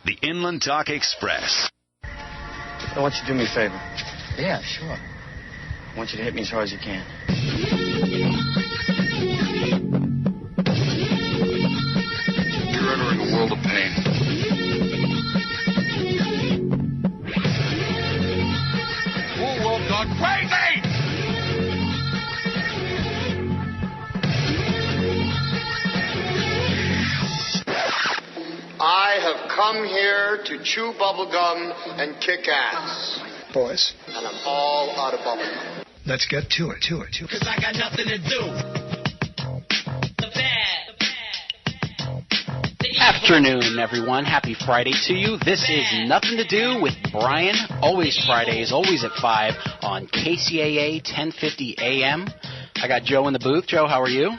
The Inland Talk Express. I want you to do me a favor. Yeah, sure. I want you to hit me as hard as you can. You're entering a world of pain. Whole world gone crazy! I have come here to chew bubblegum and kick ass. Boys. And I'm all out of bubblegum. Let's get to it. Cause I got nothing to do. Afternoon, everyone. Happy Friday to you. This is Nothing to Do with Brian. Always Fridays, always at 5 on KCAA 1050 AM. I got Joe in the booth. Joe, how are you?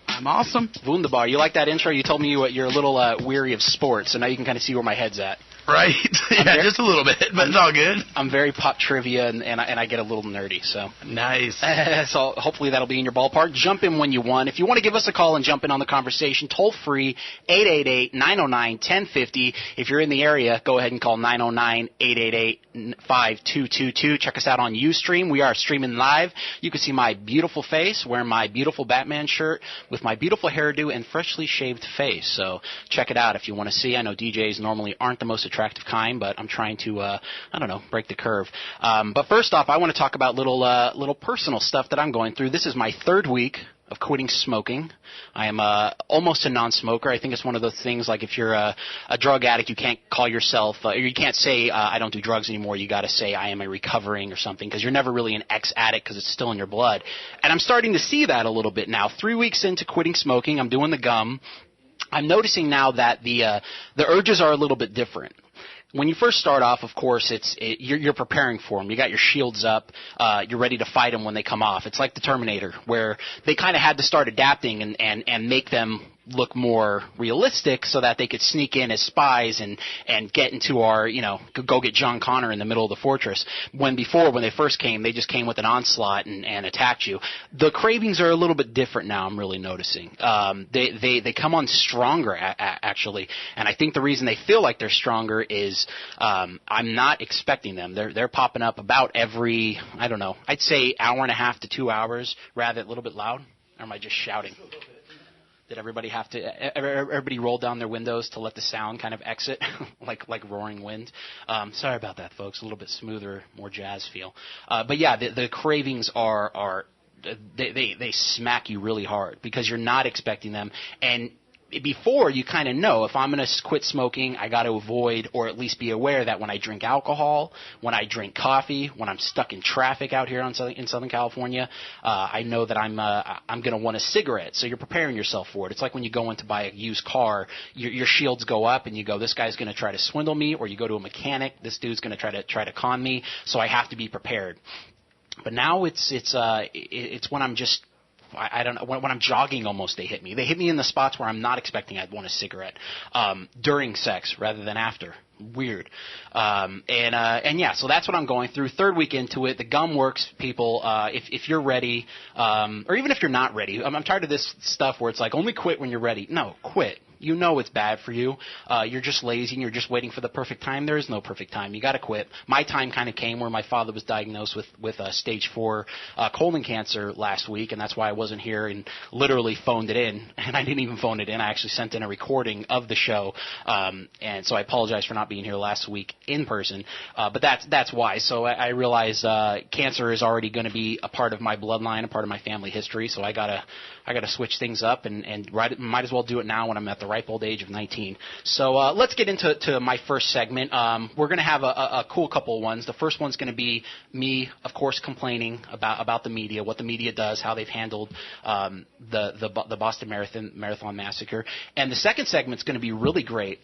I'm awesome. Wunderbar. You like that intro? You told me you're a little weary of sports, so now you can kind of see where my head's at. Right. Yeah, just a little bit, but it's all good. I'm very pop trivia, and I get a little nerdy. So nice. So hopefully that'll be in your ballpark. Jump in when you want. If you want to give us a call and jump in on the conversation, toll free 888-909-1050. If you're in the area, go ahead and call 909-888-5222. Check us out on Ustream. We are streaming live. You can see my beautiful face, wearing my beautiful Batman shirt with my beautiful hairdo and freshly shaved face. So check it out if you want to see. I know DJs normally aren't the most attractive kind, but I'm trying to, break the curve. But first off, I want to talk about little personal stuff that I'm going through. This is my third week of quitting smoking. I am almost a non-smoker. I think it's one of those things, like if you're a drug addict, you can't call yourself, or you can't say, I don't do drugs anymore. You got to say, I am a recovering or something, because you're never really an ex-addict because it's still in your blood. And I'm starting to see that a little bit now. 3 weeks into quitting smoking, I'm doing the gum. I'm noticing now that the urges are a little bit different. When you first start off, of course, you're preparing for them. You got your shields up. You're ready to fight them when they come off. It's like the Terminator, where they kind of had to start adapting and make them look more realistic so that they could sneak in as spies and get into our, go get John Connor in the middle of the fortress. When they first came, they just came with an onslaught and attacked you. The cravings are a little bit different now, I'm really noticing. They come on stronger, actually. And I think the reason they feel like they're stronger is I'm not expecting them. They're popping up about every, I'd say hour and a half to 2 hours, rather a little bit loud. Or am I just shouting? Did everybody roll down their windows to let the sound kind of exit, like roaring wind? Sorry about that, folks. A little bit smoother, more jazz feel. But yeah, the cravings are they smack you really hard because you're not expecting them. And before, you kind of know, if I'm going to quit smoking, I got to avoid or at least be aware that when I drink alcohol, when I drink coffee, when I'm stuck in traffic out here in Southern California, I know that I'm going to want a cigarette. So you're preparing yourself for it. It's like when you go in to buy a used car, your shields go up and you go, this guy's going to try to swindle me, or you go to a mechanic, this dude's going to try to con me, so I have to be prepared. But now it's when I'm just, I don't know, when I'm jogging almost, they hit me. They hit me in the spots where I'm not expecting I'd want a cigarette, during sex rather than after. Weird. And yeah, so that's what I'm going through. Third week into it. The gum works, people. If you're ready, or even if you're not ready, I'm tired of this stuff where it's like, only quit when you're ready. No, quit. You know it's bad for you. You're just lazy and you're just waiting for the perfect time. There is no perfect time. You got to quit. My time kind of came where my father was diagnosed with stage 4 colon cancer last week, and that's why I wasn't here and literally phoned it in. And I didn't even phone it in. I actually sent in a recording of the show, and so I apologize for not being here last week in person. But that's why. So I realize cancer is already going to be a part of my bloodline, a part of my family history. So I gotta switch things up and might as well do it now when I'm at the ripe old age of 19. So let's get into my first segment. We're going to have a cool couple of ones. The first one's going to be me, of course, complaining about the media, what the media does, how they've handled the Boston Marathon massacre. And the second segment's going to be really great.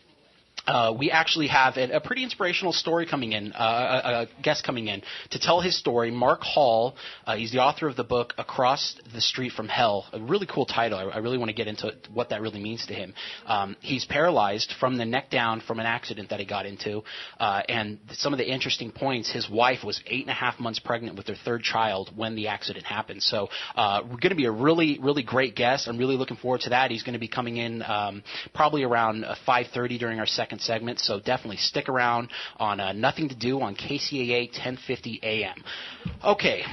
We actually have a pretty inspirational story coming in, a guest coming in to tell his story. Mark Hall, he's the author of the book Across the Street from Hell, a really cool title. I really want to get into what that really means to him. He's paralyzed from the neck down from an accident that he got into, and some of the interesting points, his wife was 8.5 months pregnant with their third child when the accident happened. So we're going to be a really, really great guest. I'm really looking forward to that. He's going to be coming in probably around 5:30 during our second second segment, so definitely stick around on Nothing to Do on KCAA 1050 AM. Okay.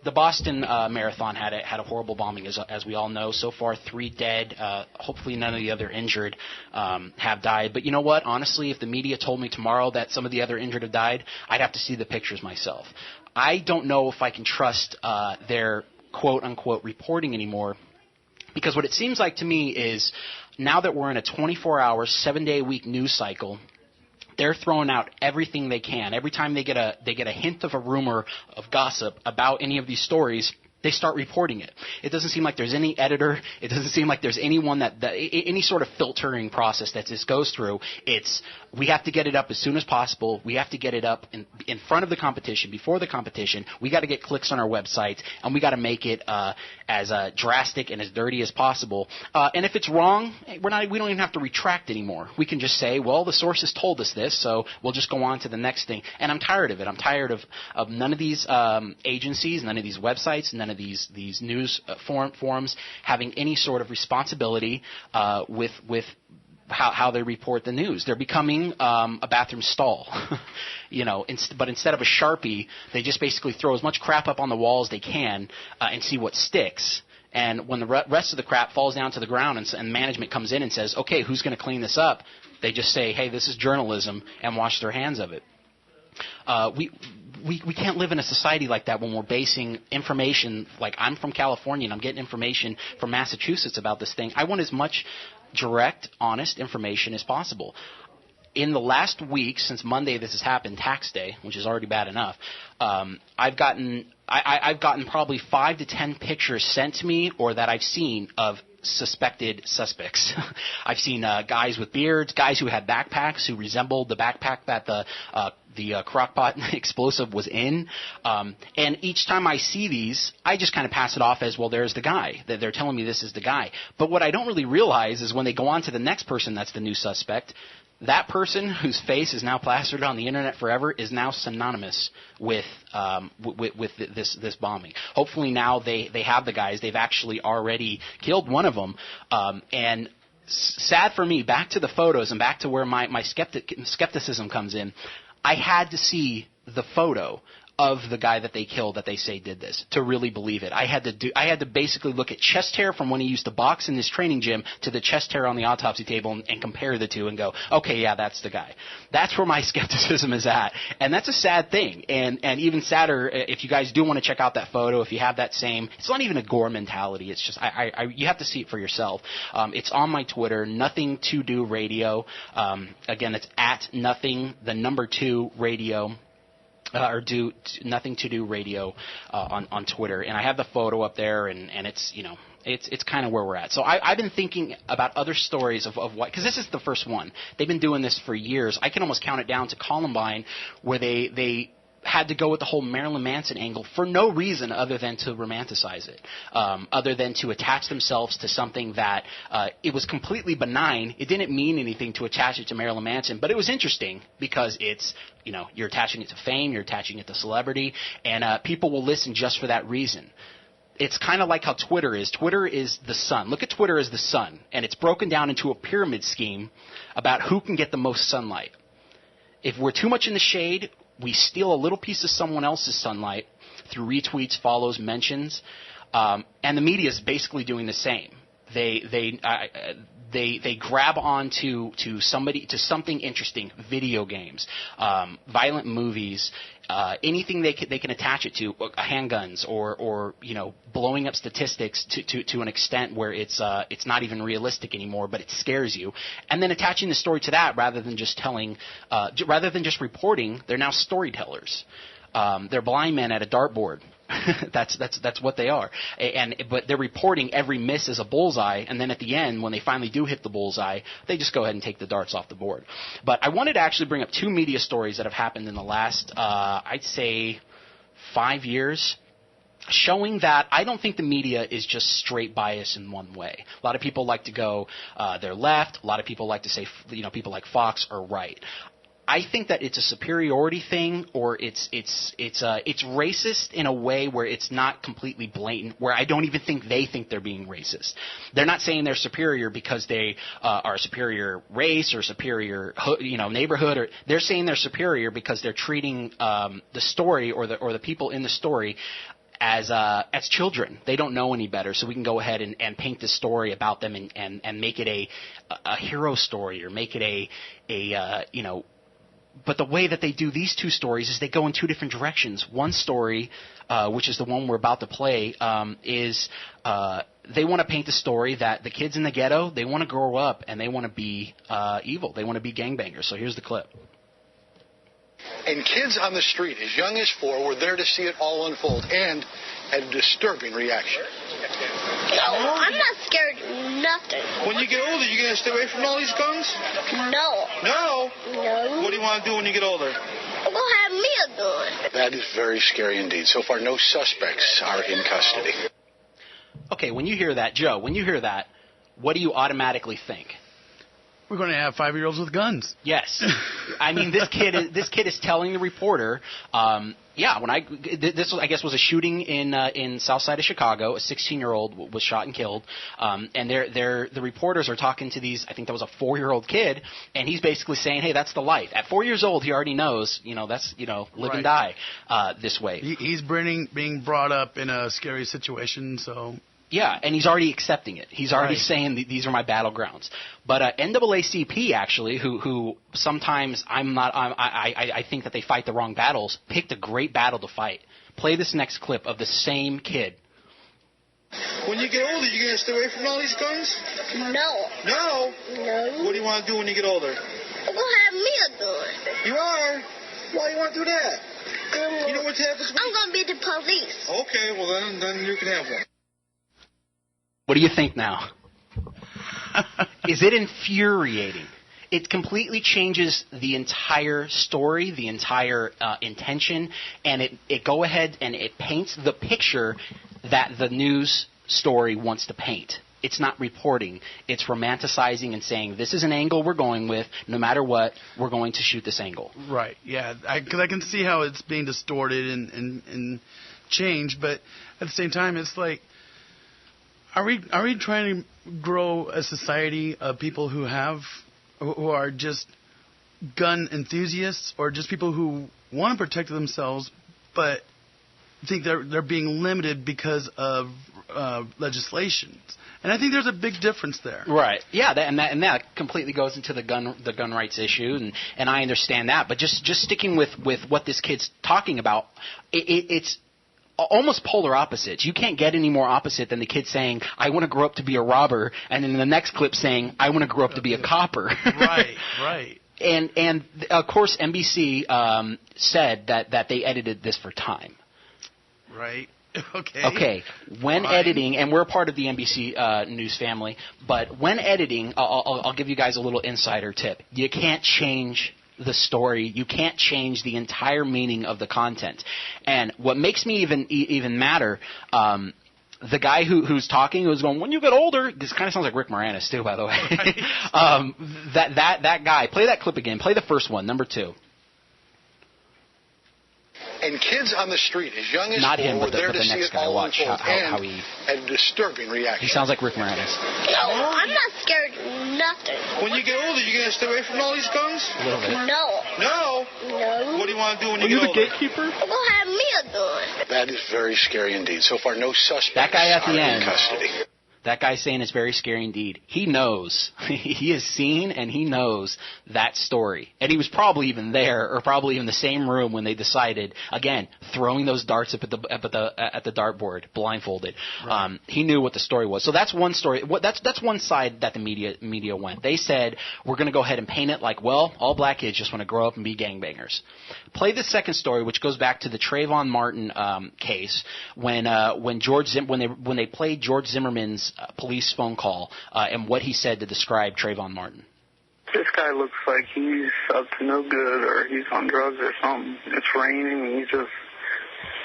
The Boston Marathon had a horrible bombing, as we all know. So far, 3 dead. Hopefully none of the other injured have died. But you know what? Honestly, if the media told me tomorrow that some of the other injured have died, I'd have to see the pictures myself. I don't know if I can trust their quote-unquote reporting anymore, because what it seems like to me is now that we're in a 24-hour, 7-day-a-week news cycle, they're throwing out everything they can. Every time they get a hint of a rumor of gossip about any of these stories, they start reporting it. It doesn't seem like there's any editor. It doesn't seem like there's anyone that any sort of filtering process that this goes through. It's we have to get it up as soon as possible. We have to get it up in front of the competition, before the competition. We got to get clicks on our websites, and we got to make it as drastic and as dirty as possible. And if it's wrong, we don't even have to retract anymore. We can just say, well, the sources told us this, so we'll just go on to the next thing. And I'm tired of it. I'm tired of none of these agencies, none of these websites, none of these news forums having any sort of responsibility with how they report the news. They're becoming a bathroom stall, but instead of a Sharpie, they just basically throw as much crap up on the wall as they can and see what sticks. And when the rest of the crap falls down to the ground and management comes in and says, okay, who's going to clean this up? They just say, hey, this is journalism, and wash their hands of it. We can't live in a society like that when we're basing information. Like, I'm from California and I'm getting information from Massachusetts about this thing. I want as much direct, honest information as possible. In the last week, since Monday this has happened, tax day, which is already bad enough, I've gotten probably 5 to 10 pictures sent to me or that I've seen of suspected suspects. I've seen guys with beards, guys who had backpacks who resembled the backpack that the crockpot explosive was in. And each time I see these, I just kind of pass it off as, well, there's the guy. They're telling me this is the guy. But what I don't really realize is when they go on to the next person that's the new suspect, that person whose face is now plastered on the internet forever is now synonymous with this bombing. Hopefully now they have the guys. They've actually already killed one of them. And sad for me, back to the photos and back to where my skepticism comes in, I had to see the photo of the guy that they killed that they say did this to really believe it. I had to basically look at chest hair from when he used to box in his training gym to the chest hair on the autopsy table and compare the two and go, okay, yeah, that's the guy. That's where my skepticism is at. And that's a sad thing. And even sadder, if you guys do want to check out that photo, if you have that same, it's not even a gore mentality. It's just, you have to see it for yourself. It's on my Twitter, NothingToDoRadio. Again, it's at NothingToDoRadio. Or do Nothing to Do Radio on Twitter, and I have the photo up there, and it's it's kind of where we're at. So I've been thinking about other stories of what, because this is the first one. They've been doing this for years. I can almost count it down to Columbine, where they had to go with the whole Marilyn Manson angle for no reason other than to romanticize it, other than to attach themselves to something that it was completely benign. It didn't mean anything to attach it to Marilyn Manson, but it was interesting because it's, you're attaching it to fame, you're attaching it to celebrity, and people will listen just for that reason. It's kind of like how Twitter is. Twitter is the sun. Look at Twitter as the sun, and it's broken down into a pyramid scheme about who can get the most sunlight. If we're too much in the shade, we steal a little piece of someone else's sunlight through retweets, follows, mentions, and the media is basically doing the same. They grab on to something interesting, video games, violent movies, anything they can attach it to, handguns or blowing up statistics to an extent where it's not even realistic anymore, but it scares you, and then attaching the story to that rather than just reporting. They're now storytellers. They're blind men at a dartboard. That's what they are. But they're reporting every miss as a bullseye, and then at the end, when they finally do hit the bullseye, they just go ahead and take the darts off the board. But I wanted to actually bring up 2 media stories that have happened in the last, I'd say, 5 years, showing that I don't think the media is just straight bias in one way. A lot of people like to go they're left. A lot of people like to say people like Fox are right. I think that it's a superiority thing, or it's racist in a way where it's not completely blatant, where I don't even think they think they're being racist. They're not saying they're superior because they are a superior race or superior neighborhood, or they're saying they're superior because they're treating the story or the people in the story as children. They don't know any better, so we can go ahead and paint this story about them and make it a hero story, or make it But the way that they do these two stories is they go in two different directions. One story, which is the one we're about to play, is they want to paint the story that the kids in the ghetto, they want to grow up and they want to be evil. They want to be gangbangers. So here's the clip. And kids on the street, as young as 4, were there to see it all unfold and had a disturbing reaction. No, I'm not scared of nothing. When you get older, you going to stay away from all these guns? No. No? No. What do you want to do when you get older? I'm going to have me a gun. That is very scary indeed. So far, no suspects are in custody. Okay, when you hear that, Joe, what do you automatically think? We're going to have 5-year-olds with guns. Yes. I mean, this kid is telling the reporter, this I guess was a shooting in South Side of Chicago. A 16-year-old was shot and killed, and the reporters are talking to these. I think that was a 4-year-old kid, and he's basically saying, "Hey, that's the life." At 4 years old, he already knows, that's live and die this way. He's being brought up in a scary situation, so. Yeah, and he's already accepting it. He's already saying these are my battlegrounds. But NAACP actually, who sometimes I think that they fight the wrong battles, picked a great battle to fight. Play this next clip of the same kid. When you get older, you going to stay away from all these guns? No. No? No. What do you want to do when you get older? I'm going to have me a gun. You are? Why do you want to do that? You know what's happening? I'm going to be the police. Okay, well then you can have one. What do you think now? Is it infuriating? It completely changes the entire story, the entire intention, and it go ahead and it paints the picture that the news story wants to paint. It's not reporting. It's romanticizing and saying, this is an angle we're going with. No matter what, we're going to shoot this angle. Right, yeah. Because I can see how it's being distorted and changed, but at the same time, it's like, Are we trying to grow a society of people who are just gun enthusiasts, or just people who want to protect themselves but think they're being limited because of legislations? And I think there's a big difference there. Right. Yeah. That completely goes into the gun rights issue, and I understand that. But just sticking with what this kid's talking about, it's almost polar opposites. You can't get any more opposite than the kid saying, "I want to grow up to be a robber," and in the next clip saying, "I want to grow up to be a copper." Right. And of course, NBC said that they edited this for time. Right. Okay. When editing, and we're a part of the NBC news family, but when editing, I'll give you guys a little insider tip. You can't change the story. You can't change the entire meaning of the content. And what makes me even madder, the guy who's talking, who's going, "When you get older," this kind of sounds like Rick Moranis too, by the way. Right. that guy, play that clip again. Play the first one, number 2. And kids on the street, as young as Not 4, him, were but there the to see next it guy. all Watch unfold how he had a disturbing reaction. He sounds like Rick Moranis. No, I'm not scared of nothing. When you get older, you going to stay away from all these guns? A little bit. No. No? No. What do you want to do when you get older? Are you the gatekeeper? I'm going to have me a gun. That is very scary indeed. So far, no suspects That guy at the are end. in custody. That guy's saying it's very scary indeed. He knows. He has seen and he knows that story. And he was probably even there, or probably in the same room when they decided, again, throwing those darts up at the dartboard, blindfolded. Right. He knew what the story was. So that's one story. That's one side that the media went. They said, we're going to go ahead and paint it like, well, all black kids just want to grow up and be gangbangers. Play the second story, which goes back to the Trayvon Martin case, when they played George Zimmerman's police phone call and what he said to describe Trayvon Martin. This guy looks like he's up to no good, or he's on drugs or something. It's raining and he's just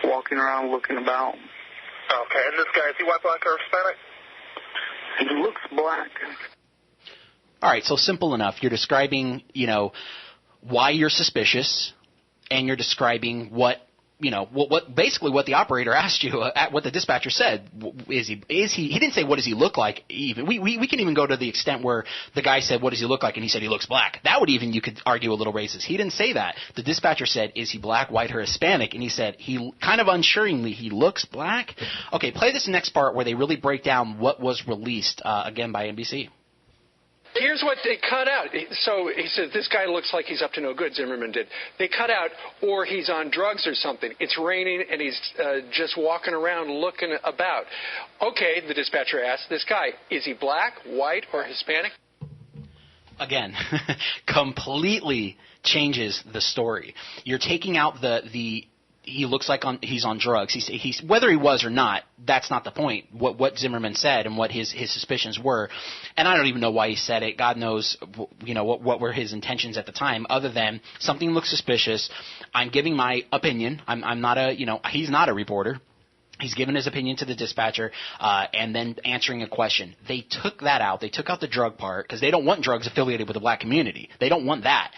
walking around looking about. Okay, and this guy, is he white, black, or Hispanic? He looks black. All right, so simple enough. You're describing, why you're suspicious, and you're describing what basically what the operator asked you, what the dispatcher said. He didn't say what does he look like even. We can even go to the extent where the guy said what does he look like and he said he looks black. That would even, you could argue, a little racist. He didn't say that. The dispatcher said, is he black, white, or Hispanic? And he said, he kind of unsuringly, he looks black. Okay, play this next part where they really break down what was released, again by NBC. Here's what they cut out. So he said, this guy looks like he's up to no good, Zimmerman did. They cut out, or he's on drugs or something. It's raining, and he's just walking around looking about. Okay, the dispatcher asked this guy, is he black, white, or Hispanic? Again, completely changes the story. You're taking out the he looks like he's on drugs. He's whether he was or not, that's not the point. What Zimmerman said and what his suspicions were, and I don't even know why he said it. God knows, what were his intentions at the time, other than something looks suspicious. I'm giving my opinion. I'm not he's not a reporter. He's given his opinion to the dispatcher, and then answering a question. They took that out. They took out the drug part because they don't want drugs affiliated with the black community. They don't want that.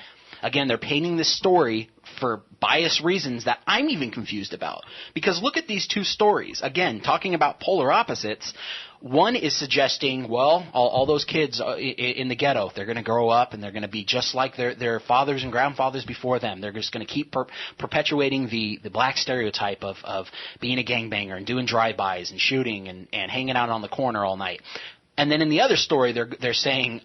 Again, they're painting this story for biased reasons that I'm even confused about. Because look at these two stories. Again, talking about polar opposites. One is suggesting, well, all those kids in the ghetto, they're going to grow up and they're going to be just like their fathers and grandfathers before them. They're just going to keep perpetuating the black stereotype of being a gangbanger and doing drive-bys and shooting and hanging out on the corner all night. And then in the other story, they're saying,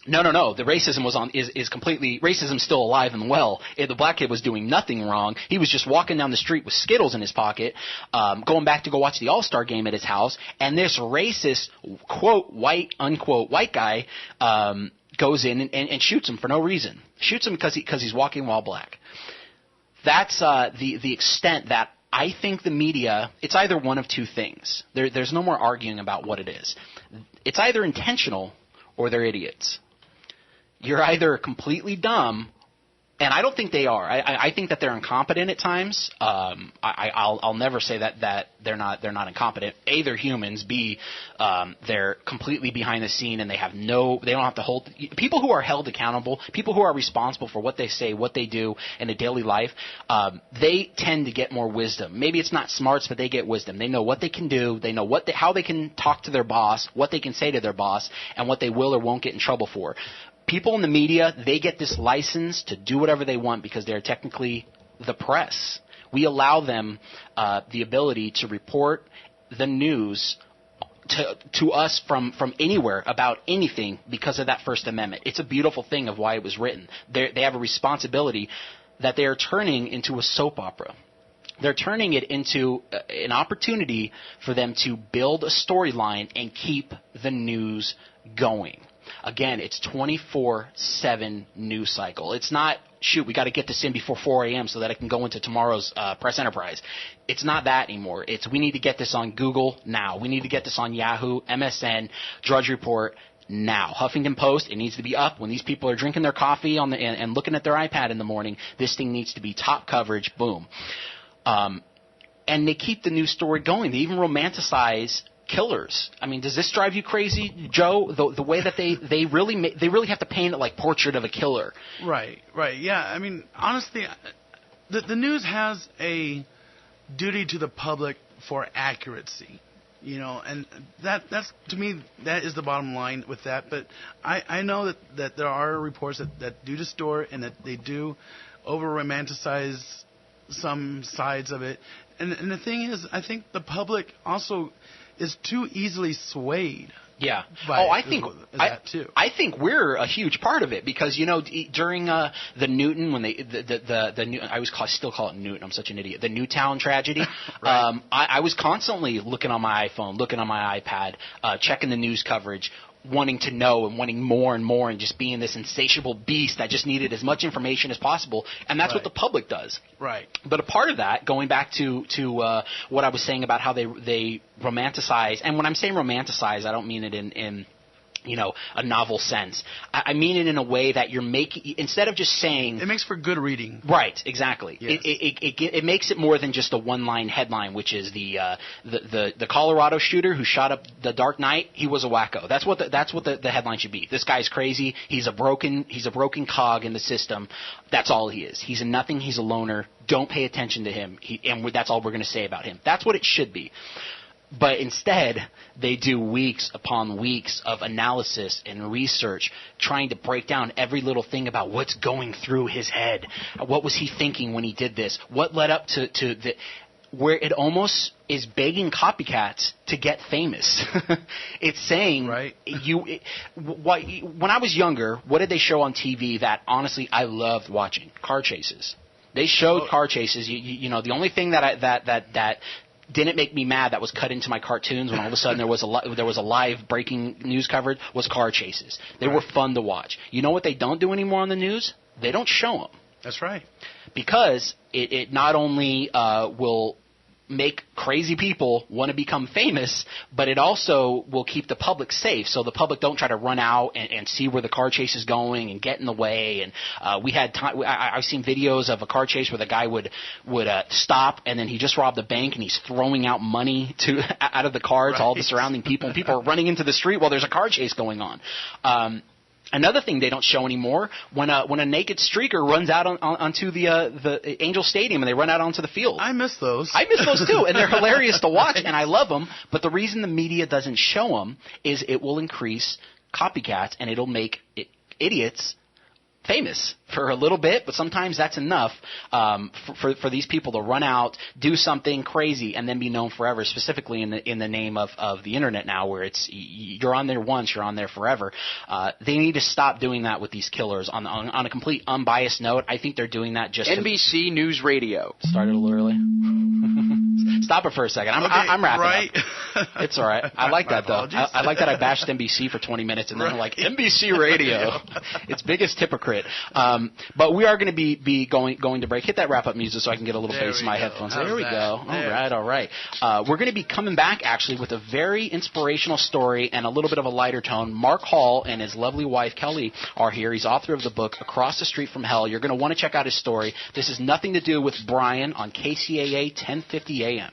No. The racism is completely, racism's still alive and well. The black kid was doing nothing wrong. He was just walking down the street with Skittles in his pocket, going back to go watch the All-Star game at his house, and this racist, quote, white, unquote, white guy, goes in and shoots him for no reason. Shoots him because he's walking while black. That's, the extent that I think the media, it's either one of two things. There's no more arguing about what it is. It's either intentional or they're idiots. You're either completely dumb, and I don't think they are. I think that they're incompetent at times. I'll never say that they're not incompetent. A, they're humans. B, they're completely behind the scene, and they don't have to hold people who are held accountable, people who are responsible for what they say, what they do in a daily life. They tend to get more wisdom. Maybe it's not smarts, but they get wisdom. They know what they can do. They know how they can talk to their boss, what they can say to their boss, and what they will or won't get in trouble for. People in the media, they get this license to do whatever they want because they're technically the press. We allow them the ability to report the news to us from anywhere about anything because of that First Amendment. It's a beautiful thing of why it was written. They have a responsibility that they are turning into a soap opera. They're turning it into an opportunity for them to build a storyline and keep the news going. Again, it's 24/7 news cycle. It's not, shoot, we got to get this in before 4 a.m. so that I can go into tomorrow's press enterprise. It's not that anymore. It's we need to get this on Google now. We need to get this on Yahoo, MSN, Drudge Report now. Huffington Post, it needs to be up when these people are drinking their coffee and looking at their iPad in the morning. This thing needs to be top coverage, boom. And they keep the news story going. They even romanticize killers. I mean, does this drive you crazy, Joe? The way that they really have to paint it like Portrait of a Killer. Right. Yeah. I mean, honestly, the news has a duty to the public for accuracy, and that's to me that is the bottom line with that. But I know that there are reports that do distort and that they do over romanticize some sides of it. And the thing is, I think the public also is too easily swayed. Yeah. I think we're a huge part of it because during the Newton when the Newton, I still call it Newton. I'm such an idiot. The Newtown tragedy. Right. I was constantly looking on my iPhone, looking on my iPad, checking the news coverage, wanting to know and wanting more and more and just being this insatiable beast that just needed as much information as possible. And that's what the public does. Right. But a part of that, going back to what I was saying about how they romanticize, and when I'm saying romanticize, I don't mean it in a novel sense. I mean it in a way that you're making, instead of just saying... It makes for good reading. Right, exactly. Yes. It makes it more than just a one-line headline, which is the Colorado shooter who shot up the Dark Knight, he was a wacko. That's what the headline should be. This guy's crazy. He's a broken cog in the system. That's all he is. He's a nothing. He's a loner. Don't pay attention to him. And that's all we're going to say about him. That's what it should be. But instead, they do weeks upon weeks of analysis and research trying to break down every little thing about what's going through his head. What was he thinking when he did this? What led up to the... Where it almost is begging copycats to get famous. It's saying, right. When I was younger, what did they show on TV that, honestly, I loved watching? Car chases. They showed car chases. The only thing that didn't make me mad that was cut into my cartoons when all of a sudden there was a live breaking news coverage was car chases. They were fun to watch. You know what they don't do anymore on the news? They don't show them. That's right. Because it not only will make crazy people want to become famous, but it also will keep the public safe, so the public don't try to run out and see where the car chase is going and get in the way. And I've seen videos of a car chase where the guy would stop, and then he just robbed a bank and he's throwing out money out of the car to all the surrounding people, and people are running into the street while there's a car chase going on. Another thing they don't show anymore, when a naked streaker runs out onto the Angel Stadium and they run out onto the field. I miss those. I miss those too, and they're hilarious to watch, and I love them. But the reason the media doesn't show them is it will increase copycats, and it'll make idiots famous for a little bit, but sometimes that's enough for these people to run out, do something crazy, and then be known forever. Specifically in the name of the internet now, where it's you're on there once, you're on there forever. They need to stop doing that with these killers. On a complete unbiased note, I think they're doing that just NBC News Radio. Started a little early. Stop it for a second. I'm wrapping up. It's all right. I like that though. I like that I bashed NBC for 20 minutes and then I'm like NBC Radio. It's biggest hypocrite. But we are going to be going to break. Hit that wrap-up music so I can get a little bass in my headphones. There we go. All right. We're going to be coming back, actually, with a very inspirational story and a little bit of a lighter tone. Mark Hall and his lovely wife, Kelly, are here. He's author of the book, Across the Street from Hell. You're going to want to check out his story. This is Nothing to Do with Brian on KCAA 1050 AM.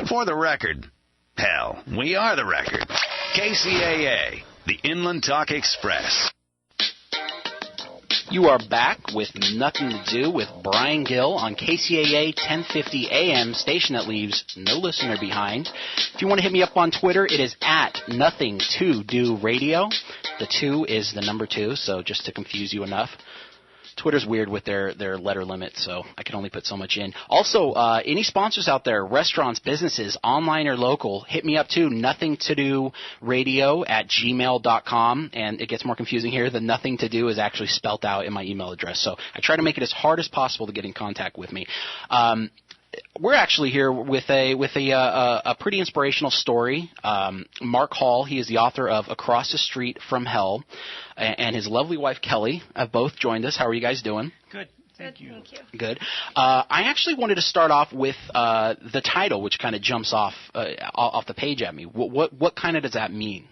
For the record, hell, we are the record. KCAA, the Inland Talk Express. You are back with Nothing to Do with Brian Gill on KCAA 1050 AM, station that leaves no listener behind. If you want to hit me up on Twitter, it is at NothingToDoRadio. The 2 is the number 2, so just to confuse you enough. Twitter's weird with their letter limit, so I can only put so much in. Also, any sponsors out there, restaurants, businesses, online or local, hit me up too, nothingtodoradio@gmail.com, and it gets more confusing here. The nothing to do is actually spelt out in my email address, so I try to make it as hard as possible to get in contact with me. We're actually here with a pretty inspirational story. Mark Hall, he is the author of Across the Street from Hell, and his lovely wife Kelly have both joined us. How are you guys doing? Good. Thank you. Good. I actually wanted to start off with the title, which kind of jumps off the page at me. What kind of does that mean?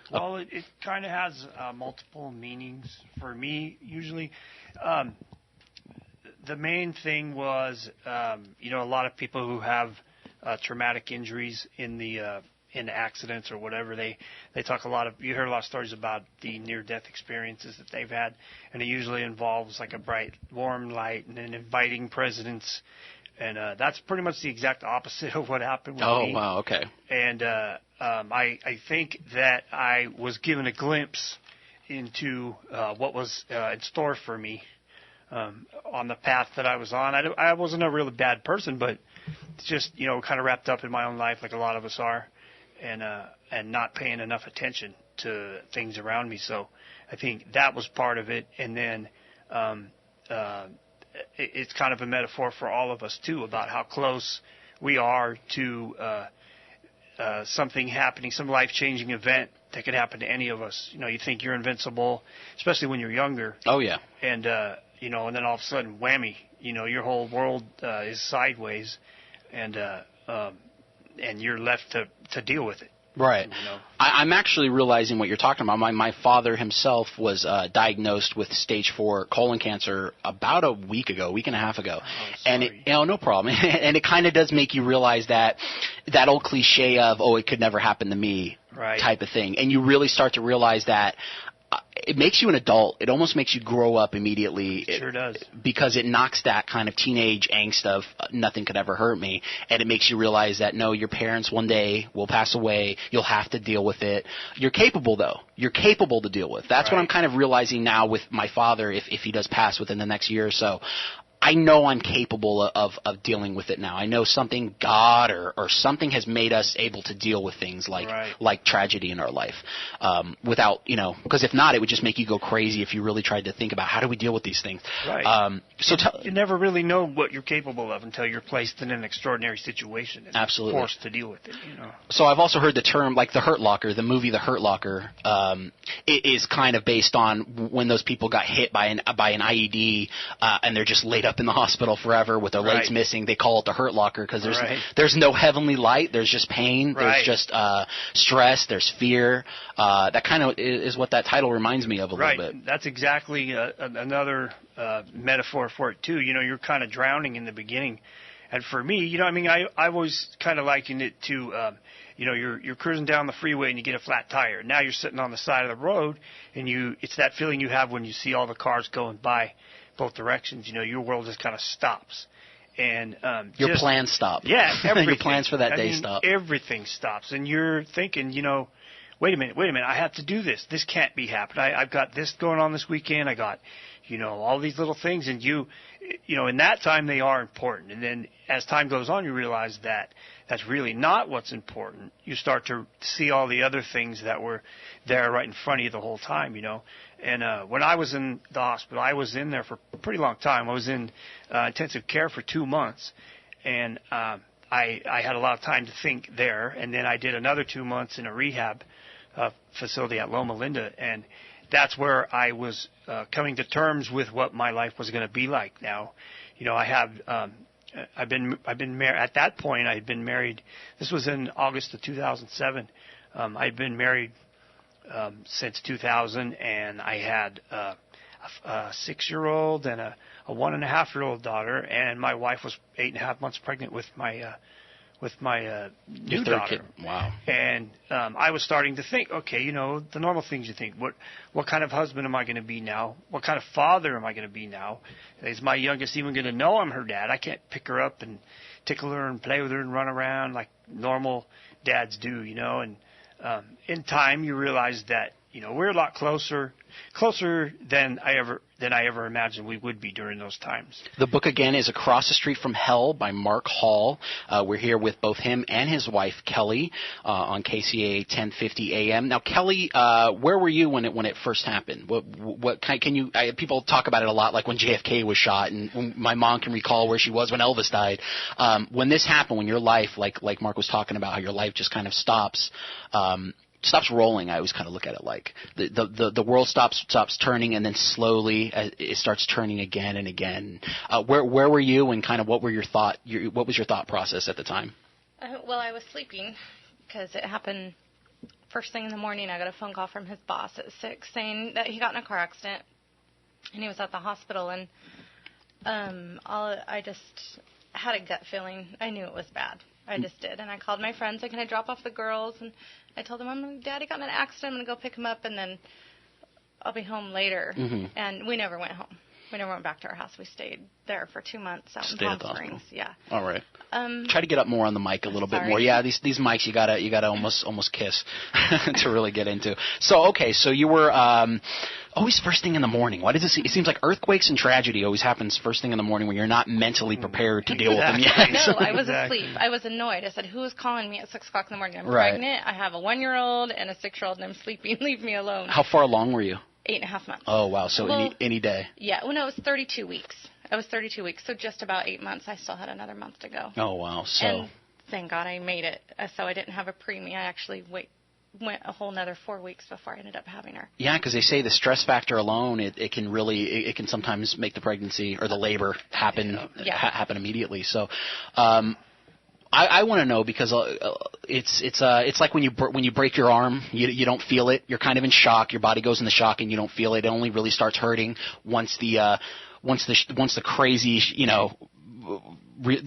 Well, it kind of has multiple meanings for me usually. The main thing was, a lot of people who have traumatic injuries in accidents or whatever, they talk you heard a lot of stories about the near-death experiences that they've had, and it usually involves like a bright, warm light and an inviting presence, and that's pretty much the exact opposite of what happened with me. Oh, wow, okay. And I think that I was given a glimpse into what was in store for me. On the path that I was on. I wasn't a really bad person, but it's just, kind of wrapped up in my own life like a lot of us are, and not paying enough attention to things around me. So I think that was part of it. And then it's kind of a metaphor for all of us, too, about how close we are to something happening, some life-changing event that could happen to any of us. You think you're invincible, especially when you're younger. Oh, yeah. And and then all of a sudden, whammy, your whole world is sideways, and you're left to deal with it. Right. You know? I'm actually realizing what you're talking about. My father himself was diagnosed with stage 4 colon cancer about a week and a half ago. Oh, and no problem. And it kind of does make you realize that old cliche of, oh, it could never happen to me type of thing. And you really start to realize that it makes you an adult. It almost makes you grow up immediately. It sure does. Because it knocks that kind of teenage angst of nothing could ever hurt me. And it makes you realize that, no, your parents one day will pass away. You'll have to deal with it. You're capable, though. You're capable to deal with. That's what I'm kind of realizing now with my father, if he does pass within the next year or so. I know I'm capable of dealing with it now. I know something, God or something has made us able to deal with things like tragedy in our life without, because if not, it would just make you go crazy if you really tried to think about how do we deal with these things. Right. You never really know what you're capable of until you're placed in an extraordinary situation and absolutely forced to deal with it. So I've also heard the term, like the Hurt Locker, the movie The Hurt Locker, it is kind of based on when those people got hit by an IED and they're just laid up in the hospital forever with their legs missing. They call it the Hurt Locker because there's no heavenly light. There's just pain. There's just stress. There's fear. That kind of is what that title reminds me of a little bit. That's exactly another metaphor for it too. You're kind of drowning in the beginning, and for me, I was kind of likened it to. You're cruising down the freeway and you get a flat tire. Now you're sitting on the side of the road, and it's that feeling you have when you see all the cars going by both directions. Your world just kind of stops, and your plans stop. Yeah, everything. Your plans for that day stop. Everything stops, and you're thinking, wait a minute, I have to do this. This can't be happening. I've got this going on this weekend. I got, all these little things, and in that time they are important. And then as time goes on, you realize that that's really not what's important. You start to see all the other things that were there right in front of you the whole time, And when I was in the hospital, I was in there for a pretty long time. I was in intensive care for 2 months, and I had a lot of time to think there. And then I did another 2 months in a rehab facility at Loma Linda, and that's where I was coming to terms with what my life was going to be like now. I've been married at that point. I had been married. This was in August of 2007. I'd been married since 2000, and I had a 6-year-old and a 1.5-year-old daughter, and my wife was 8.5 months pregnant with my new daughter. Kid. Wow. And I was starting to think, okay, the normal things you think. What kind of husband am I going to be now? What kind of father am I going to be now? Is my youngest even going to know I'm her dad? I can't pick her up and tickle her and play with her and run around like normal dads do, And in time, you realize that we're a lot closer than I ever imagined we would be during those times. The book, again, is Across the Street from Hell by Mark Hall. We're here with both him and his wife, Kelly, on KCAA 1050 AM. Now, Kelly, where were you when it first happened? People talk about it a lot, like when JFK was shot, and my mom can recall where she was when Elvis died. When this happened, when your life, like Mark was talking about, how your life just kind of stops rolling, I always kind of look at it like the world stops turning, and then slowly it starts turning again and again. Where were you, and kind of what was your thought process at the time? Well, I was sleeping because it happened first thing in the morning. I got a phone call from his boss at 6 saying that he got in a car accident and he was at the hospital, and I just had a gut feeling. I knew it was bad. I just did. And I called my friends, can I drop off the girls? And I told them, Daddy got in an accident. I'm going to go pick him up, and then I'll be home later. Mm-hmm. And we never went home. We never went back to our house. We stayed there for 2 months out in Palm Springs. Yeah. All right. Try to get up more on the mic a little bit more. Yeah, these mics you gotta almost kiss to really get into. So so you were always first thing in the morning. Why does it seems like earthquakes and tragedy always happens first thing in the morning when you're not mentally prepared to deal with them yet? No, I was asleep. I was annoyed. I said, who is calling me at 6 o'clock in the morning? I'm pregnant. I have a 1-year-old and a 6-year-old, and I'm sleeping. Leave me alone. How far along were you? 8.5 months. Oh, wow. So any day. Yeah. Well, no, it was 32 weeks. I was 32 weeks, so just about 8 months. I still had another month to go. Oh, wow. So. And thank God I made it. So I didn't have a preemie. I actually went a whole another 4 weeks before I ended up having her. Yeah, because they say the stress factor alone, it can sometimes make the pregnancy or the labor happen happen immediately. So I want to know because it's like when you break your arm, you don't feel it. You're kind of in shock. Your body goes into shock and you don't feel it. It only really starts hurting once the crazy,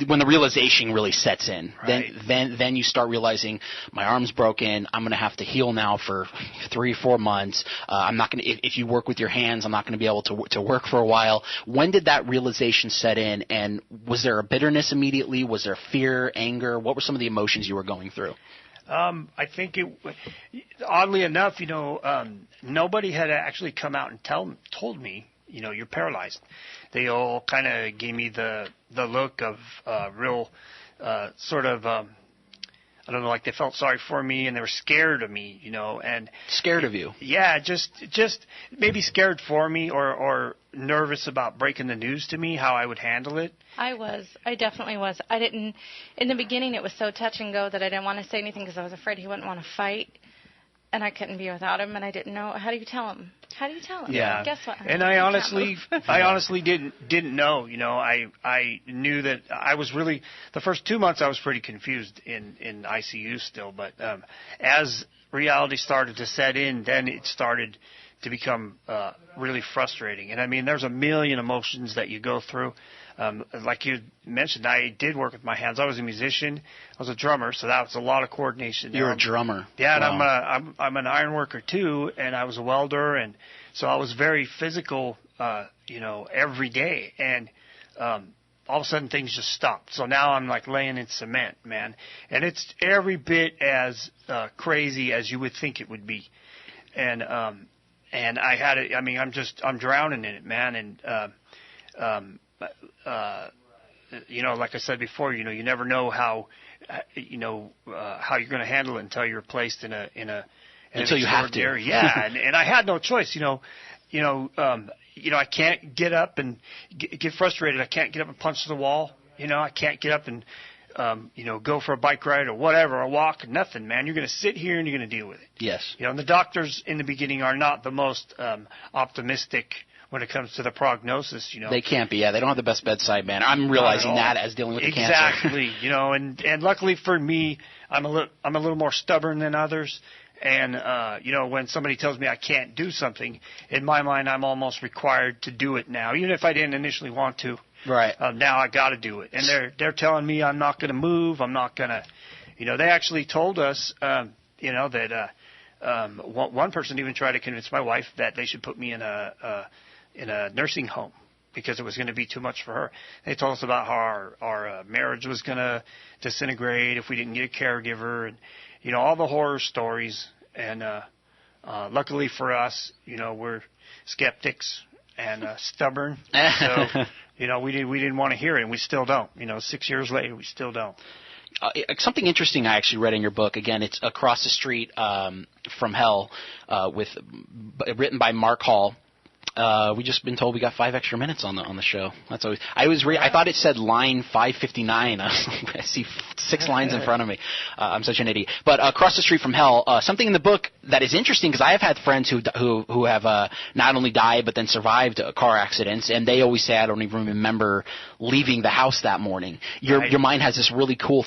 when the realization really sets in. Right. Then you start realizing my arm's broken. I'm going to have to heal now for 3-4 months. I'm not going to. If you work with your hands, I'm not going to be able to work for a while. When did that realization set in? And was there a bitterness immediately? Was there fear, anger? What were some of the emotions you were going through? I think oddly enough, nobody had actually come out and told me, you're paralyzed. They all kind of gave me the look of real sort of, I don't know, like they felt sorry for me and they were scared of me, and scared of you. Yeah, just maybe scared for me or nervous about breaking the news to me, how I would handle it. I definitely was. In the beginning it was so touch and go that I didn't want to say anything because I was afraid he wouldn't want to fight. And I couldn't be without him, and I didn't know. How do you tell him? Yeah. Guess what? And I honestly didn't know. I knew that I was really the first 2 months I was pretty confused in ICU still. But as reality started to set in, then it started to become really frustrating. And I mean, there's a million emotions that you go through. Like you mentioned, I did work with my hands. I was a musician. I was a drummer, so that was a lot of coordination. You're a drummer. Yeah, wow. And I'm an iron worker too, and I was a welder, and so I was very physical, every day. And all of a sudden things just stopped. So now I'm like laying in cement, man, and it's every bit as crazy as you would think it would be. And I had it. I mean, I'm drowning in it, man, and. Like I said before, you never know how you're going to handle it until you're placed in until you have to. Yeah, and I had no choice. I can't get up and get frustrated. I can't get up and punch the wall. I can't get up and go for a bike ride or whatever, or walk, nothing, man. You're going to sit here and you're going to deal with it. Yes. And the doctors in the beginning are not the most optimistic when it comes to the prognosis, They can't be, yeah. They don't have the best bedside manner. I'm realizing that as dealing with the cancer. Exactly, and luckily for me, I'm a little more stubborn than others. And, when somebody tells me I can't do something, in my mind, I'm almost required to do it now, even if I didn't initially want to. Right. Now I got to do it. And they're telling me I'm not going to move. I'm not going to, they actually told us, that, one person even tried to convince my wife that they should put me in a nursing home because it was going to be too much for her. They told us about how our marriage was going to disintegrate if we didn't get a caregiver, and all the horror stories. And luckily for us, we're skeptics and stubborn, so we didn't want to hear it, and we still don't. 6 years later, we still don't. Something interesting I actually read in your book. Again, it's Across the Street from Hell, written by Mark Hall. We just been told we got 5 extra minutes on the show. That's always. I thought it said line 559. I see 6 lines in front of me. I'm such an idiot. But Across the Street from Hell, something in the book that is interesting because I have had friends who have not only died but then survived car accidents, and they always say I don't even remember leaving the house that morning. Your mind has this really cool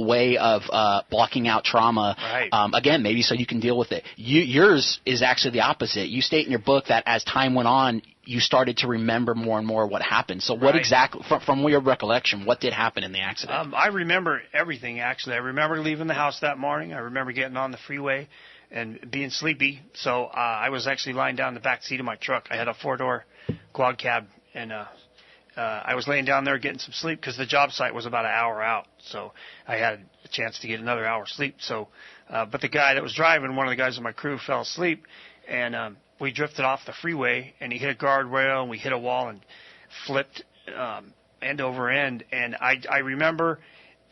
way of blocking out trauma. Right. Again, maybe so you can deal with it. Yours is actually the opposite. You state in your book that as time went on, you started to remember more and more what happened. So what exactly, from your recollection, what did happen in the accident? I remember everything, actually. I remember leaving the house that morning. I remember getting on the freeway and being sleepy. So I was actually lying down in the back seat of my truck. I had a 4-door quad cab, and I was laying down there getting some sleep because the job site was about an hour out. So I had a chance to get another hour's sleep. So, but the guy that was driving, one of the guys in my crew, fell asleep, and we drifted off the freeway, and he hit a guardrail, and we hit a wall and flipped end over end. And I remember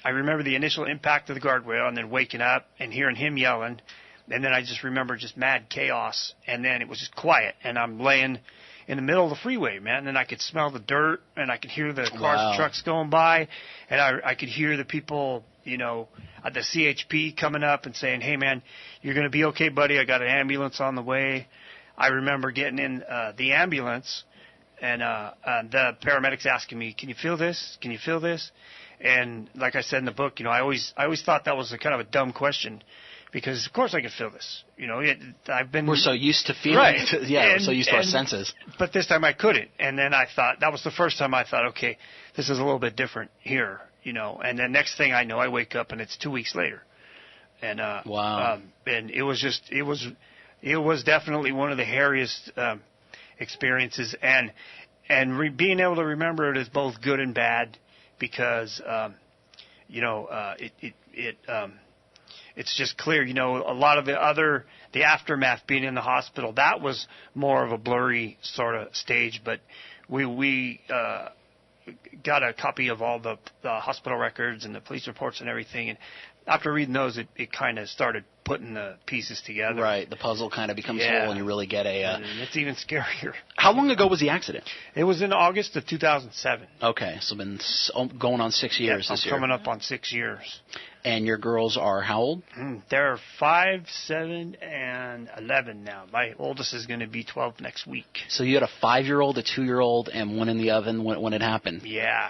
the initial impact of the guardrail, and then waking up and hearing him yelling, and then I just remember just mad chaos, and then it was just quiet, and I'm laying in the middle of the freeway, man, and I could smell the dirt, and I could hear the cars and trucks going by, and I could hear the people, at the CHP coming up and saying, "Hey, man, you're going to be okay, buddy. I got an ambulance on the way." I remember getting in the ambulance and the paramedics asking me, "Can you feel this? Can you feel this?" And like I said in the book, I always thought that was a kind of a dumb question, because of course I could feel this. We're so used to feeling right. it. Yeah, we're so used to our senses. But this time I couldn't. And then I thought, that was the first time I thought, okay, this is a little bit different here, And the next thing I know, I wake up and it's 2 weeks later. And wow. And it was definitely one of the hairiest experiences, and being able to remember it as both good and bad, because it's just clear. A lot of the aftermath, being in the hospital, that was more of a blurry sort of stage. But we got a copy of all the hospital records and the police reports and everything, and after reading those, it kind of started putting the pieces together. Right, the puzzle kind of becomes whole, and you really get and it's even scarier. How long ago was the accident? It was in August of 2007. Okay, so been going on 6 years this year. Coming up on 6 years. And your girls are how old? They're 5, 7, and 11 now. My oldest is going to be 12 next week. So you had a 5-year-old, a 2-year-old, and one in the oven when it happened. Yeah.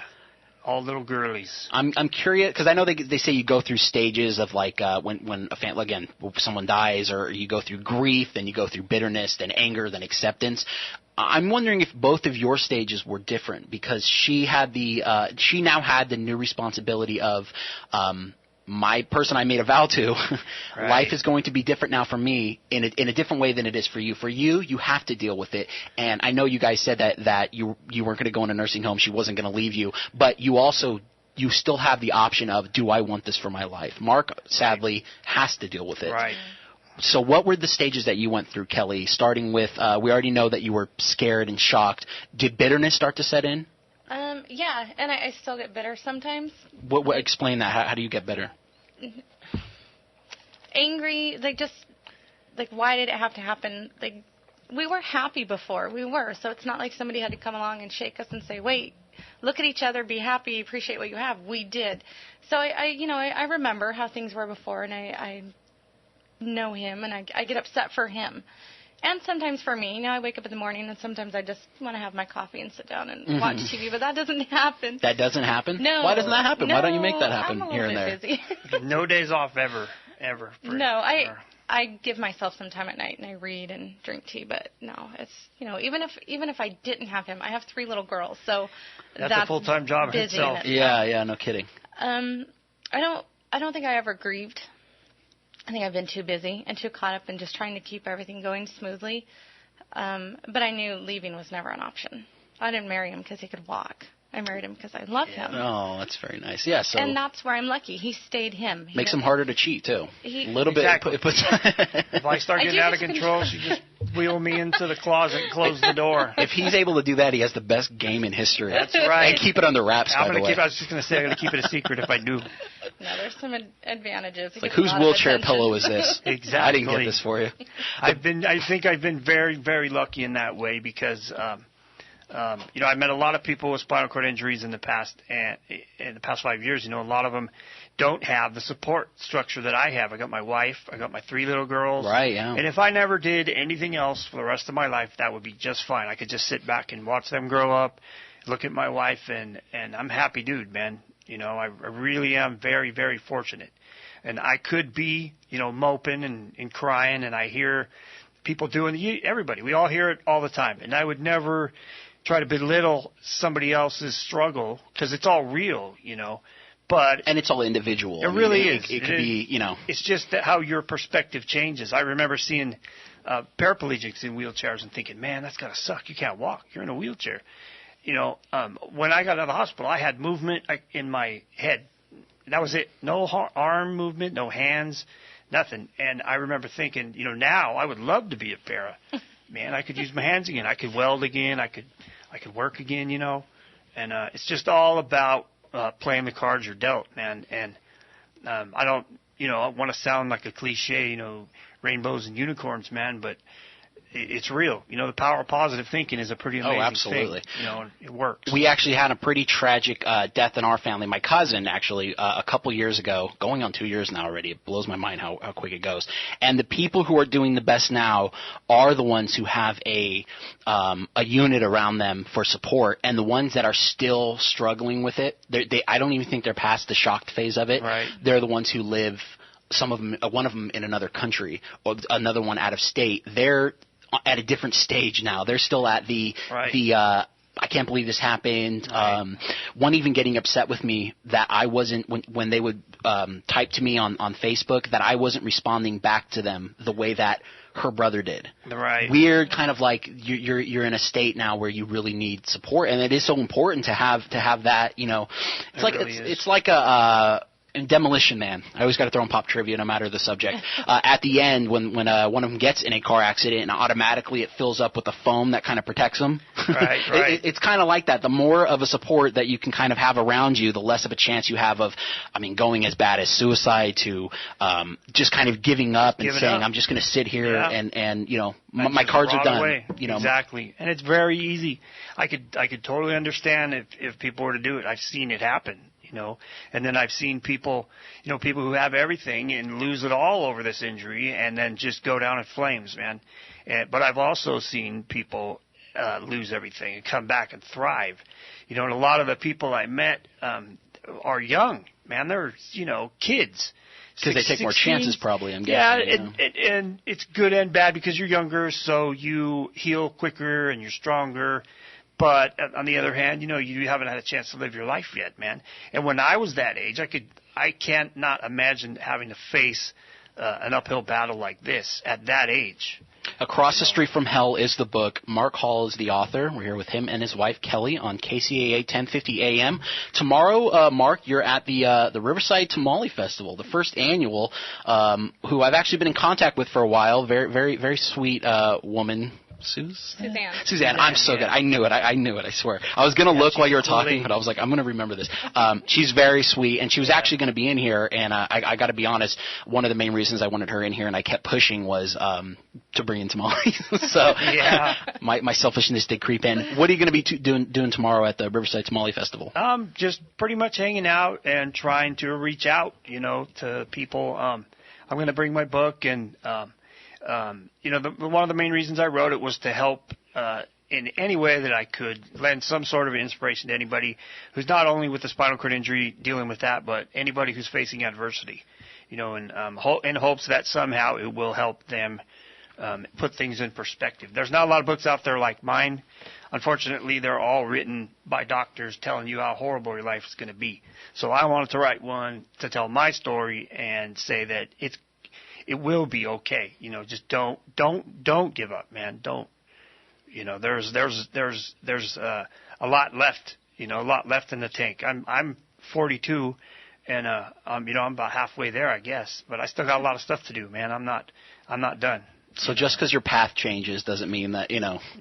All little girlies. I'm curious, because I know they say you go through stages of like when a family, again, someone dies, or you go through grief, then you go through bitterness, then anger, then acceptance. I'm wondering if both of your stages were different, because she now had the new responsibility of my person I made a vow to. Right. Life is going to be different now for me in a different way than it is for you. For you, you have to deal with it. And I know you guys said that you weren't going to go in a nursing home. She wasn't going to leave you. But you still have the option of, do I want this for my life? Mark, sadly, has to deal with it. Right. So what were the stages that you went through, Kelly? Starting with, we already know that you were scared and shocked. Did bitterness start to set in? Yeah, and I still get bitter sometimes. What explain that? How do you get bitter? Angry, why did it have to happen? We were happy before, so it's not like somebody had to come along and shake us and say, wait, look at each other, be happy, appreciate what you have. We did. So I remember how things were before, and I know him, and I get upset for him. And sometimes for me, I wake up in the morning and sometimes I just want to have my coffee and sit down and watch TV, but that doesn't happen. That doesn't happen? No. Why doesn't that happen? No, Why don't you make that happen I'm a here and there? busy. No days off ever. No, I give myself some time at night and I read and drink tea, but no, it's even if I didn't have him, I have 3 little girls, so that's a full-time job in itself. Yeah, no kidding. I don't think I ever grieved. I think I've been too busy and too caught up in just trying to keep everything going smoothly. But I knew leaving was never an option. I didn't marry him because he could walk. I married him because I love him. Oh, that's very nice. Yeah, so and that's where I'm lucky. He stayed him. Makes him harder to cheat too. If I start getting out of control, she just wheel me into the closet and close the door. If he's able to do that, he has the best game in history. That's right. And keep it under wraps. I was just going to say, I'm going to keep it a secret if I do. No, there's some advantages. Like, whose wheelchair pillow is this? Exactly. I didn't get this for you. I think I've been very, very lucky in that way, because I met a lot of people with spinal cord injuries in the past, and in the past 5 years, a lot of them don't have the support structure that I have. I got my wife, I got my 3 little girls. Right, yeah. And if I never did anything else for the rest of my life, that would be just fine. I could just sit back and watch them grow up, look at my wife, and I'm a happy dude, man. I really am very, very fortunate. And I could be, moping and crying, and I hear people doing everybody. We all hear it all the time. And I would never try to belittle somebody else's struggle, because it's all real, And it's all individual. It really is. It could be, It's just that how your perspective changes. I remember seeing paraplegics in wheelchairs and thinking, man, that's got to suck. You can't walk. You're in a wheelchair. When I got out of the hospital, I had movement in my head. That was it. No arm movement, no hands, nothing. And I remember thinking, now I would love to be a para. Man, I could use my hands again. I could weld again. I could work again, And it's just all about playing the cards you're dealt, man. And I don't, I want to sound like a cliche, rainbows and unicorns, man, but it's real. You know, the power of positive thinking is a pretty amazing thing. You know, it works. We actually had a pretty tragic death in our family. My cousin, actually, a couple years ago, going on 2 years now already. It blows my mind how quick it goes. And the people who are doing the best now are the ones who have a unit around them for support, and the ones that are still struggling with it, I don't even think they're past the shocked phase of it. Right. They're the ones who live, some of them, one of them in another country, or another one out of state. They're at a different stage now. They're still at I can't believe this happened. Right. One even getting upset with me that I wasn't, when they would type to me on Facebook, that I wasn't responding back to them the way that her brother did. Right. Weird, kind of like you're in a state now where you really need support, and it is so important to have that. You know, it's like a in Demolition Man. I always got to throw in pop trivia no matter the subject. At the end, when one of them gets in a car accident, and automatically it fills up with the foam that kind of protects them. Right. It's kind of like that. The more of a support that you can kind of have around you, the less of a chance you have of, going as bad as suicide to just kind of giving up and saying, I'm just going to sit here and you know, my cards are done. Away. You know, exactly. And it's very easy. I could totally understand if people were to do it. I've seen it happen. You know, and then I've seen people who have everything and lose it all over this injury and then just go down in flames, man. But I've also seen people lose everything and come back and thrive. You know, and a lot of the people I met are young, man. They're, kids. Because they take more chances, probably, I'm guessing. Yeah, and it's good and bad because you're younger, so you heal quicker and you're stronger. But on the other hand, you haven't had a chance to live your life yet, man. And when I was that age, I can't not imagine having to face an uphill battle like this at that age. Across the Street from Hell is the book. Mark Hall is the author. We're here with him and his wife, Kelly, on KCAA 1050 AM. Tomorrow, Mark, you're at the Riverside Tamale Festival, the first annual, who I've actually been in contact with for a while. Very, very, very sweet woman. Suzanne. I'm so good. I knew it. I swear. I was going to look while you were talking, but I was like, I'm going to remember this. She's very sweet, and she was actually going to be in here, and I got to be honest, one of the main reasons I wanted her in here and I kept pushing was to bring in tamales. So my selfishness did creep in. What are you going to be doing tomorrow at the Riverside Tamale Festival? Just pretty much hanging out and trying to reach out, to people. I'm going to bring my book and one of the main reasons I wrote it was to help in any way that I could, lend some sort of inspiration to anybody who's not only with a spinal cord injury dealing with that, but anybody who's facing adversity, in hopes that somehow it will help them put things in perspective. There's not a lot of books out there like mine. Unfortunately, they're all written by doctors telling you how horrible your life is going to be. So I wanted to write one to tell my story and say that it will be okay. Just don't give up, man. Don't. There's a lot left. A lot left in the tank. I'm 42, and I'm about halfway there, I guess. But I still got a lot of stuff to do, man. I'm not done. So just because your path changes doesn't mean that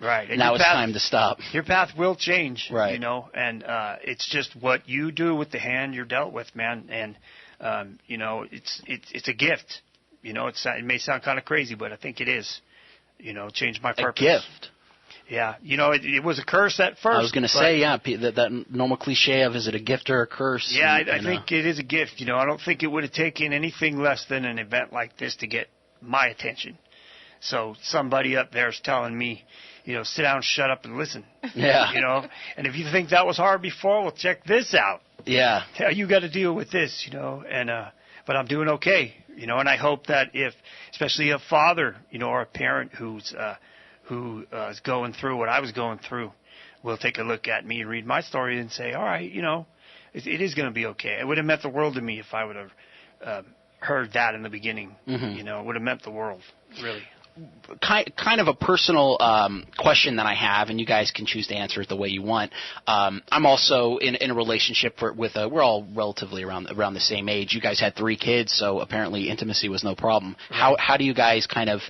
right. And now it's time to stop. Your path will change, right? And it's just what you do with the hand you're dealt with, man. And it's a gift. It may sound kind of crazy, but I think it is. Changed my purpose. A gift. Yeah. It was a curse at first. I was going to say, that normal cliche of is it a gift or a curse? Yeah, I think it is a gift. I don't think it would have taken anything less than an event like this to get my attention. So somebody up there is telling me, sit down, shut up, and listen. Yeah. And if you think that was hard before, well, check this out. Yeah. You got to deal with this, and but I'm doing okay. And I hope that especially a father, or a parent who is going through what I was going through, will take a look at me and read my story and say, all right, it is going to be okay. It would have meant the world to me if I would have heard that in the beginning. Mm-hmm. It would have meant the world, really. Kind of a personal question that I have, and you guys can choose to answer it the way you want. I'm also in a relationship with we're all relatively around the same age. You guys had 3 kids, so apparently intimacy was no problem. Right. How do you guys kind of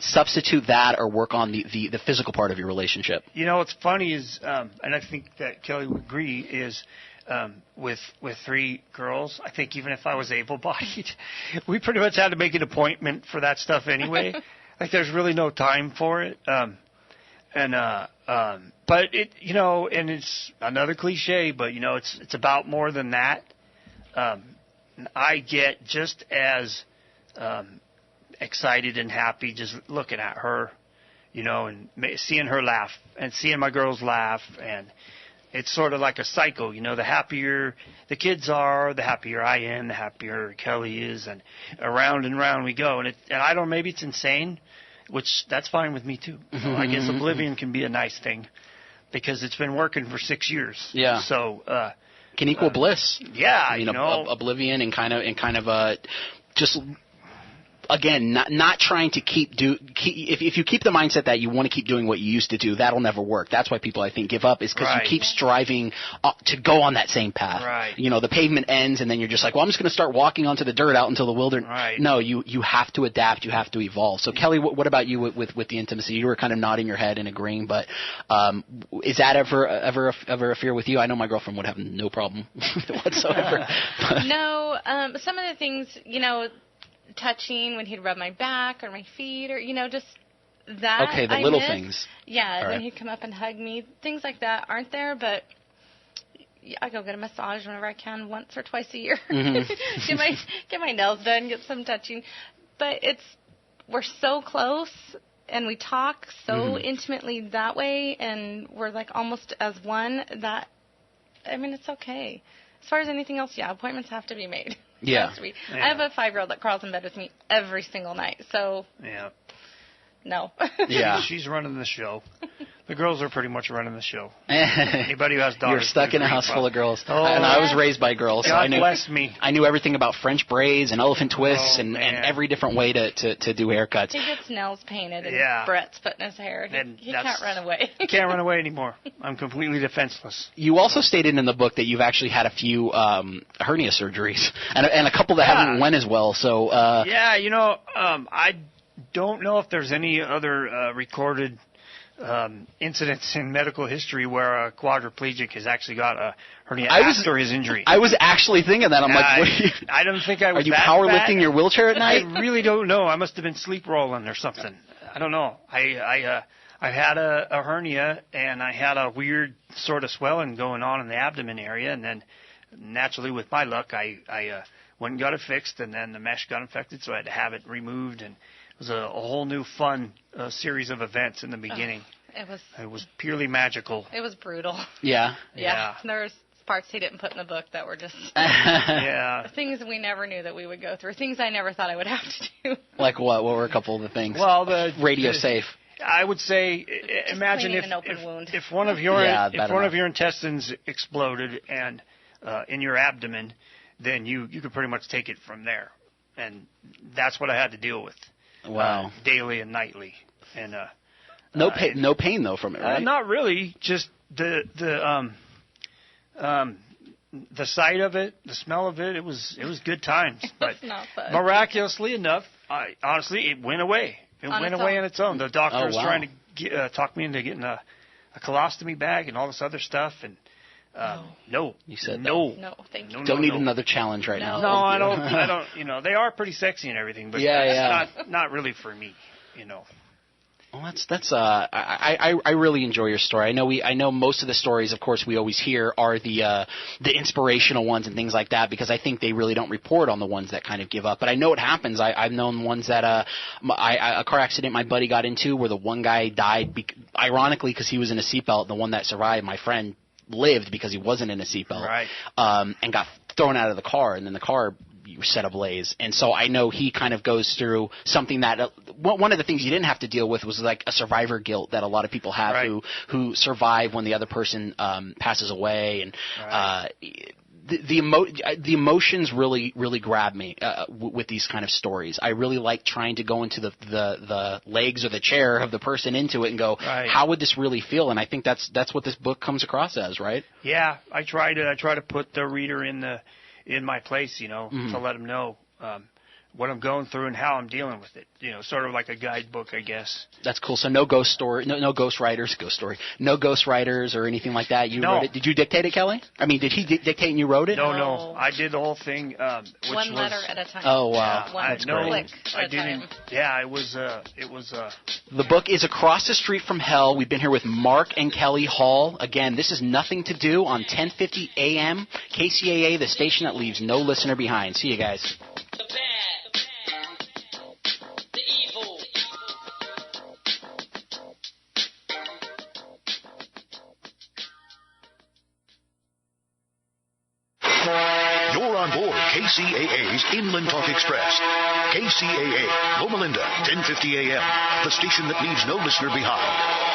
substitute that or work on the physical part of your relationship? What's funny is, and I think that Kelly would agree, is with 3 girls, I think even if I was able-bodied, we pretty much had to make an appointment for that stuff anyway. like there's really no time for it. But it, and it's another cliche, but it's about more than that. I get just as excited and happy just looking at her, and seeing her laugh and seeing my girls laugh, and it's sort of like a cycle, the happier the kids are, the happier I am, the happier Kelly is, and around we go. And I don't know, maybe it's insane, which that's fine with me too. So I guess oblivion can be a nice thing because it's been working for 6 years. Yeah. So can equal bliss. Yeah, oblivion and kind of just. Again, not trying to keep if you keep the mindset that you want to keep doing what you used to do, that'll never work. That's why people, I think, give up, is because you keep striving to go on that same path. Right. The pavement ends, and then you're just like, well, I'm just going to start walking onto the dirt out until the wilderness. Right. No, you have to adapt. You have to evolve. So, Kelly, what about you with the intimacy? You were kind of nodding your head and agreeing, but is that ever a fear with you? I know my girlfriend would have no problem whatsoever. No, some of the things, touching when he'd rub my back or my feet, or just that. Okay, the little things. Yeah, when he'd come up and hug me, things like that aren't there. But I go get a massage whenever I can, once or twice a year. get my nails done, get some touching. But we're so close, and we talk so intimately that way, and we're like almost as one. That it's okay. As far as anything else, appointments have to be made. Yeah. I have a 5-year-old that crawls in bed with me every single night, so no. Yeah. She's running the show. The girls are pretty much running the show. Anybody who has daughters. You're stuck in a house full of girls. Oh, and I was raised by girls. God bless me. I knew everything about French braids and elephant twists and every different way to do haircuts. He gets nails painted and Brett's putting his hair. He can't run away. Can't run away anymore. I'm completely defenseless. You also stated in the book that you've actually had a few hernia surgeries and a couple that haven't went as well. So I don't know if there's any other recorded incidents in medical history where a quadriplegic has actually got a hernia after his injury. I was actually thinking that. I'm like, what are you? I don't think I was. Are you powerlifting your wheelchair at night? I really don't know. I must have been sleep rolling or something. I don't know. I had a hernia, and I had a weird sort of swelling going on in the abdomen area, and then naturally, with my luck, I went and got it fixed, and then the mesh got infected, so I had to have it removed, and it was a whole new fun series of events in the beginning. It was purely magical. It was brutal. Yeah. There was parts he didn't put in the book that were just things we never knew that we would go through, things I never thought I would have to do. Like what? What were a couple of the things? Well, the radio safe. I would say, imagine if one of your intestines exploded and in your abdomen, then you could pretty much take it from there, and that's what I had to deal with. Wow. Daily and nightly, and no pain though from it, right? Not really. Just the sight of it, the smell of it. It was good times. But not fun. Miraculously enough, honestly, it went away. It went away on its own. The doctor was trying to talk me into getting a colostomy bag and all this other stuff, and no. You said no. No, thank you. Don't need another challenge right now. No, I don't. They are pretty sexy and everything, but not really for me. Well, that's I really enjoy your story. I know most of the stories, of course, we always hear are the inspirational ones and things like that, because I think they really don't report on the ones that kind of give up. But I know it happens. I've known ones that a car accident my buddy got into where the one guy died ironically because he was in a seatbelt. The one that survived, my friend, lived because he wasn't in a seatbelt, right? And got thrown out of the car, and then the car set ablaze. And so I know he kind of goes through something that one of the things you didn't have to deal with was like a survivor guilt that a lot of people have who survive when the other person passes away, and the emotions really grab me with these kind of stories. I really like trying to go into the legs or the chair of the person into it and go, how would this really feel? And I think that's what this book comes across as, right? Yeah, I try to put the reader in my place, to let them know what I'm going through and how I'm dealing with it. Sort of like a guidebook, I guess. That's cool. So no ghost story, no ghost writers, no ghost writers or anything like that. You wrote it. Did you dictate it, Kelly? I mean, did he dictate and you wrote it? No. I did the whole thing. Which one letter at a time. Oh wow, that's great. I didn't. Yeah, it was. The book is Across the Street from Hell. We've been here with Mark and Kelly Hall. Again, this is Nothing to Do on 1050 AM KCAA, the station that leaves no listener behind. See you guys. You're on board KCAA's Inland Talk Express. KCAA, Loma Linda, 1050 AM, the station that leaves no listener behind.